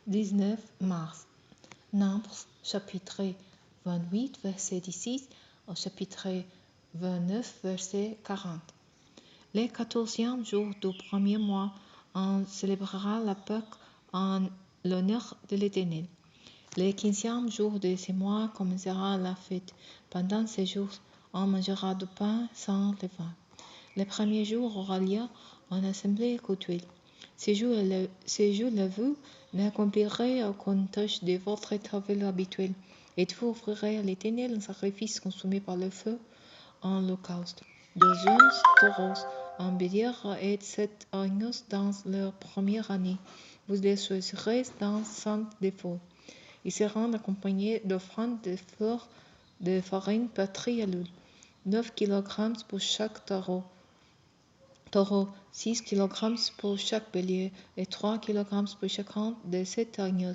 19 mars. Nombres, chapitre 28, verset 16 au chapitre 29, verset 40. Le 14e jour du premier mois, on célébrera la Pâque en l'honneur de l'Éternel. Le 15e jour de ce mois commencera la fête. Pendant ces jours, on mangera du pain sans levain. Le premier jour aura lieu en assemblée cultuelle. Ce jour-là, vous n'accomplirez aucune tâche de votre travail habituel, et vous offrirez à l'Éternel un sacrifice consumé par le feu en holocauste. 2 jeunes taureaux, un bélier et 7 agneaux dans leur première année. Vous les choisirez dans 5 défauts. Ils seront accompagnés d'offrandes de fleurs de farine pétrie à l'huile. 9 kg pour chaque taureau, 6 kg pour chaque bélier et 3 kg pour chacun de 7 agneaux.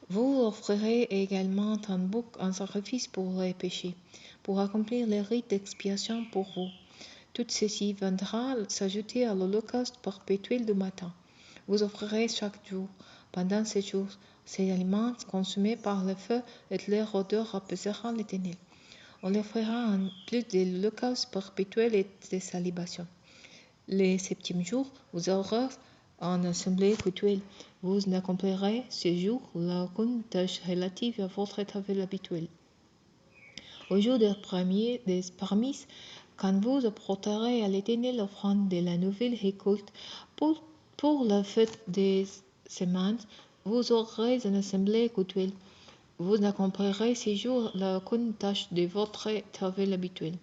Vous offrirez également un bouc en sacrifice pour les péchés, pour accomplir les rites d'expiation pour vous. Tout ceci viendra s'ajouter à l'holocauste perpétuel du matin. Vous offrirez chaque jour, pendant ces jours, ces aliments consumés par le feu et leur odeur apaisera l'Éternel. On les fera en plus de l'holocauste perpétuel et de sa libation. Le 7e jour, vous aurez en assemblée cultuelle. Vous n'accomplirez ce jour-là aucune tâche relative à votre travail habituel. Au jour des prémices, quand vous apporterez à l'Éternel l'offrande de la nouvelle récolte pour la fête des semaines, vous aurez une assemblée cultuelle. Vous n'accomplirez ce jour-là aucune tâche de votre travail habituel.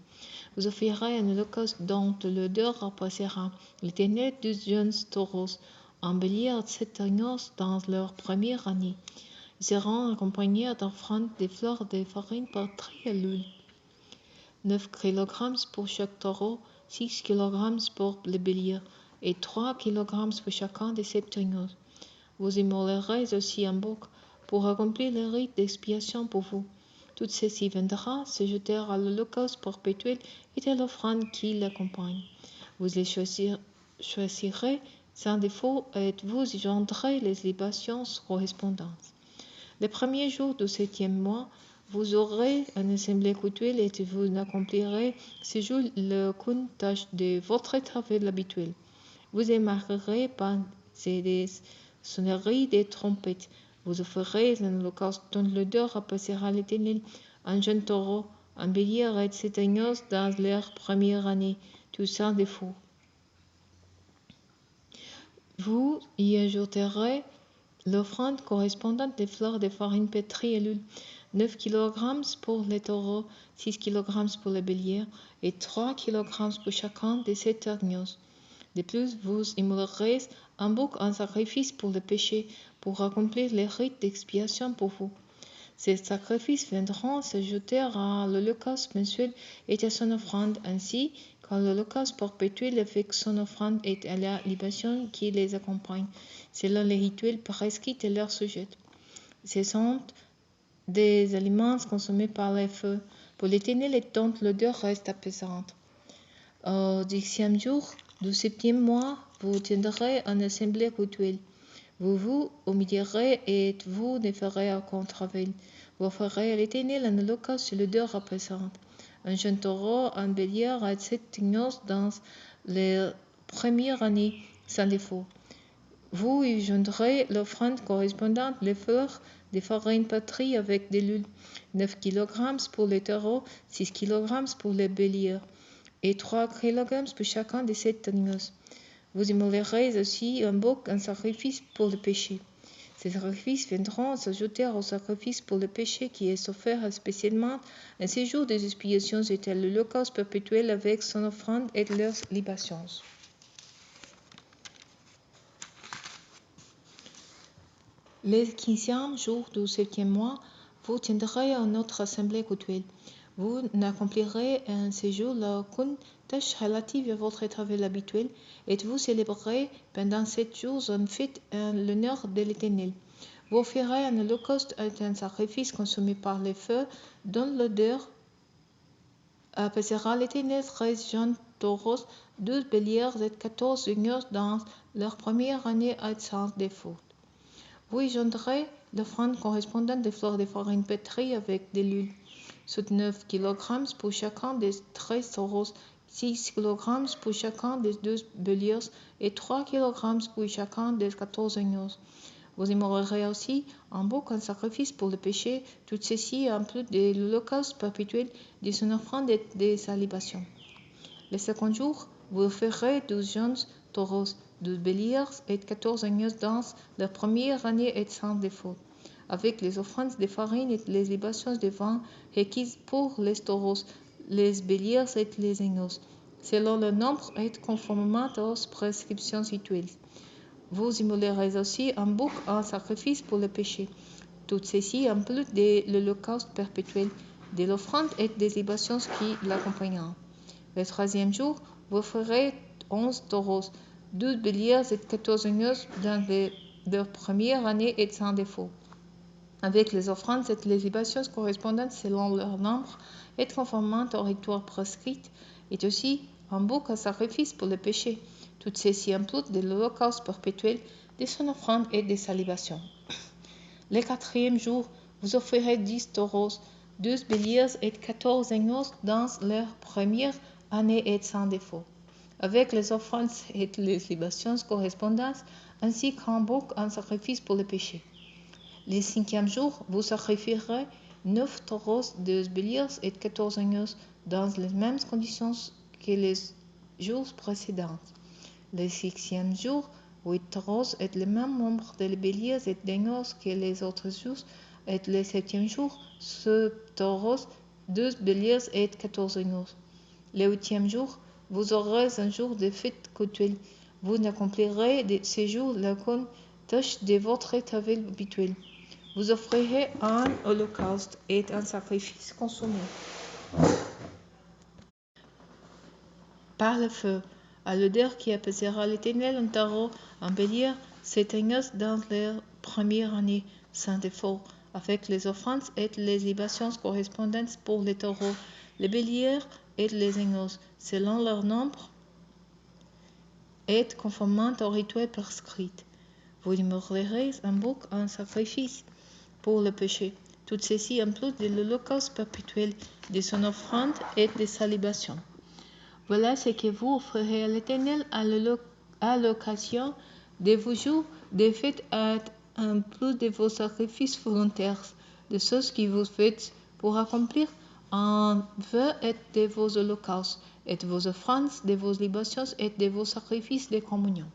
Vous offrirez un holocauste dont l'odeur repassera l'Éternel 2 jeunes taureaux, un bélier et 7 agneaux dans leur première année. Ils seront accompagnés d'offrandes de fleurs de farine pétrie à l'huile. 9 kg pour chaque taureau, 6 kg pour le bélier et 3 kg pour chacun des 7 agneaux. Vous immolerez aussi un bouc pour accomplir le rite d'expiation pour vous. Tout ceci viendra s'ajouter à l'holocauste perpétuel et à l'offrande qui l'accompagne. Vous les choisirez sans défaut et vous y joindrez les libations correspondantes. Le premier jour du 7e mois, vous aurez une assemblée cultuelle et vous n'accomplirez ce jour-là aucune tâche de votre travail habituel. Vous émarquerez par des sonneries des trompettes. Vous offrirez un holocauste dont l'odeur apaisera l'Éternel, un jeune taureau, un bélier et 7 agneaux dans leur première année, tout sans défaut. Vous y ajouterez l'offrande correspondante des fleurs de farine pétrie à l'huile, 9 kg pour les taureaux, 6 kg pour les béliers et 3 kg pour chacun des 7 agneaux. De plus, vous immolerez un bouc en sacrifice pour le péché, pour accomplir les rites d'expiation pour vous. Ces sacrifices viendront s'ajouter à l'holocauste mensuel et à son offrande, ainsi qu'à l'holocauste perpétuel avec son offrande et à la libation qui les accompagne, selon les rituels prescrits à leur sujet. Ce sont des aliments consommés par le feu, pour l'Éternel et dont l'odeur reste apaisante. Au 10e jour du 7e mois, vous tiendrez une assemblée cultuelle. Vous vous humilierez et vous ne ferez aucun travail. Vous ferez à l'Éternel un holocauste sur l'odeur apaisante, un jeune taureau, un bélier et 7 agneaux dans les premières années sans défaut. Vous y joindrez l'offrande correspondante, les fleurs de farine pétrie avec de l'huile, 9 kg pour les taureaux, 6 kg pour les béliers et 3 kg pour chacun des 7 agneaux. Vous immolerez aussi un bouc en sacrifice pour le péché. Ces sacrifices viendront s'ajouter au sacrifice pour le péché qui est offert spécialement un séjour des expiations et à l'holocauste perpétuel avec son offrande et leurs libations. Le 15e jour du 7e mois, vous tiendrez une autre assemblée cultuelle. Vous n'accomplirez un séjour-là aucune tâche relative à votre travail habituel et vous célébrerez pendant 7 jours une fête en l'honneur de l'Éternel. Vous offrirez un holocauste et un sacrifice consumé par le feu dont l'odeur apaisera l'Éternel 13 jeunes taureaux, 12 béliers et 14 agneaux dans leur première année et sans défaut. Vous y joindrez l'offrande correspondante des fleurs de farine pétrie avec de l'huile, soit 9 kg pour chacun des 13 taureaux, 6 kg pour chacun des 12 béliers et 3 kg pour chacun des 14 agneaux. Vous immollerez aussi un bouc en sacrifice pour le péché, tout ceci en plus de l'holocauste perpétuel, de son offrande et des salibations. Le second jour, vous ferez 12 jeunes taureaux, 12 béliers et 14 agneaux dans leur première année et sans défaut, avec les offrandes de farine et les libations de vin requises pour les taureaux, les béliers et les agneaux, selon le nombre et conformément aux prescriptions rituelles. Vous immolerez aussi un bouc en sacrifice pour le péché. Tout ceci en plus de l'holocauste perpétuel, de l'offrande et des libations qui l'accompagneront. Le troisième jour, vous ferez 11 taureaux, 12 béliers et 14 agneaux dans leur première année et sans défaut, avec les offrandes et les libations correspondantes selon leur nombre et conformément aux rituels prescrits, et aussi un bouc en sacrifice pour le péché. Tout ceci en plus de l'holocauste perpétuel, de son offrande et de sa libation. Le quatrième jour, vous offrirez 10 taureaux, 12 béliers et 14 agneaux dans leur première année et sans défaut, avec les offrandes et les libations correspondantes, ainsi qu'un bouc en sacrifice pour le péché. Le cinquième jour, vous sacrifierez 9 taureaux, 12 béliers et 14 agneaux dans les mêmes conditions que les jours précédents. Le sixième jour, 8 taureaux et le même nombre de béliers et d'agneaux que les autres jours, et le septième jour, 7 taureaux, 12 béliers et 14 agneaux. Le huitième jour, vous aurez un jour de fête cultuelle. Vous n'accomplirez de ce jour aucune tâche de votre travail habituel. Vous offrirez un holocauste et un sacrifice consumé par le feu, à l'odeur qui apaisera l'Éternel un taureau, un bélier, 7 agneaux dans leur première année, sans défaut, avec les offrandes et les libations correspondantes pour les taureaux, les béliers et les agneaux, selon leur nombre et conformément au rituel prescrit. Vous immollerez un bouc en sacrifice pour le péché, tout ceci en plus de l'holocauste perpétuel, de son offrande et de sa libation. Voilà ce que vous offrirez à l'Éternel à l'occasion de vos jours de fête, en plus de vos sacrifices volontaires, de choses que vous faites pour accomplir un vœu et de vos holocaustes, et de vos offrandes, de vos libations et de vos sacrifices de communion.